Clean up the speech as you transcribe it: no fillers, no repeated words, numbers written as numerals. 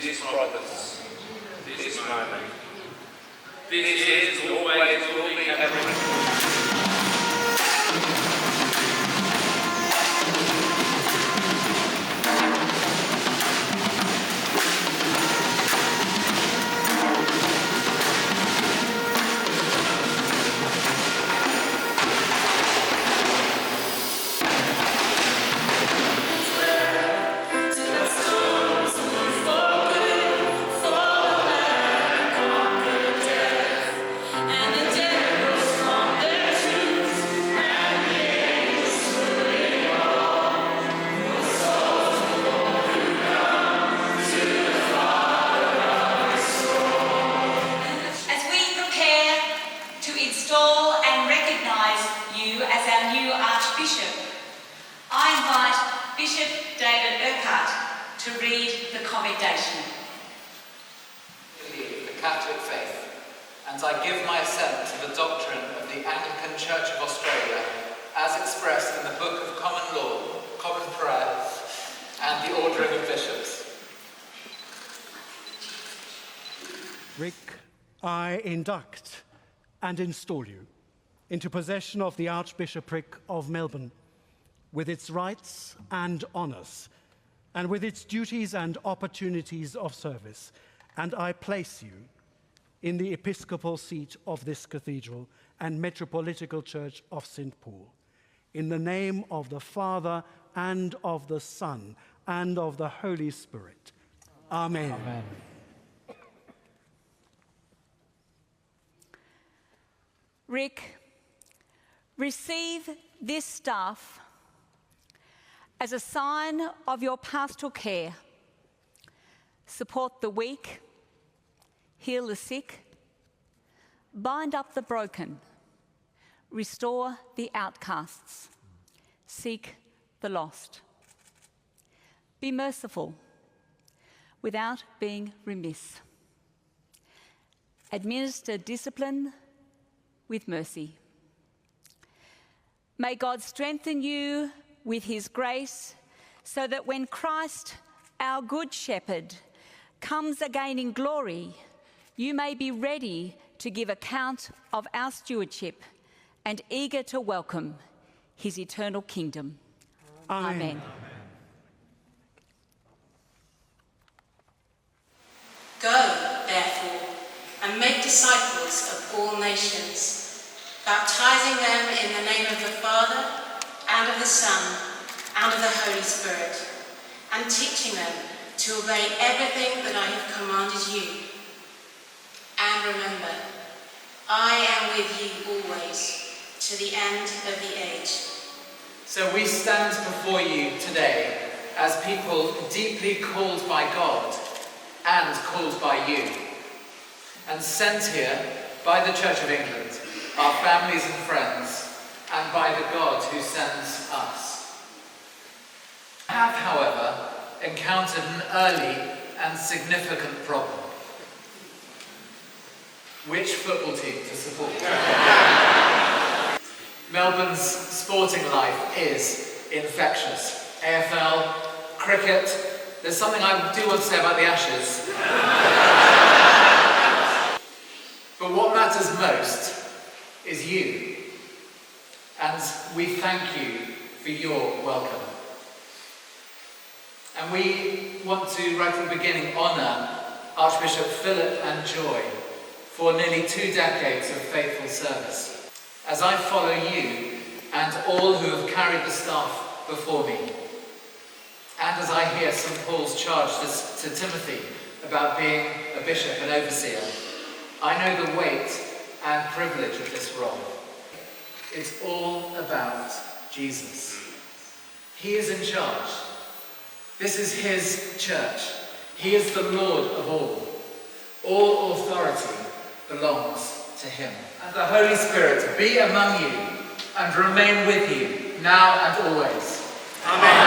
this province, this moment. This is always will be ever. I invite Bishop to read the commendation. Believe the Catholic faith, and I give my assent to the doctrine of the Anglican Church of Australia as expressed in the Book of Common Law, Common Prayer, and the Ordering of Bishops. Rick, I induct and install you into possession of the Archbishopric of Melbourne, with its rights and honours, and with its duties and opportunities of service, and I place you in the episcopal seat of this cathedral and metropolitical church of St. Paul, in the name of the Father, and of the Son, and of the Holy Spirit. Amen. Amen. Rick, receive this staff as a sign of your pastoral care. Support the weak, heal the sick, bind up the broken, restore the outcasts, seek the lost. Be merciful without being remiss. Administer discipline with mercy. May God strengthen you with his grace, so that when Christ, our good shepherd, comes again in glory, you may be ready to give account of our stewardship and eager to welcome his eternal kingdom. Amen. Amen. Go, therefore, and make disciples of all nations, baptizing them in the name of the Father, and of the Son, and of the Holy Spirit, and teaching them to obey everything that I have commanded you. And remember, I am with you always, to the end of the age. So we stand before you today as people deeply called by God and called by you, and sent here by the Church of England, our families and friends, and by the God who sends us. I have, however, encountered an early and significant problem. Which football team to support? Melbourne's sporting life is infectious. AFL, cricket, there's something I do want to say about the Ashes. But what matters most is you. And we thank you for your welcome. And we want to, right at the beginning, honour Archbishop Philip and Joy for nearly 2 decades of faithful service. As I follow you and all who have carried the staff before me, and as I hear St. Paul's charge to Timothy about being a bishop and overseer, I know the weight and privilege of this role. It's all about Jesus. He is in charge. This is his church. He is the Lord of all. All authority belongs to him. And the Holy Spirit be among you and remain with you now and always. Amen.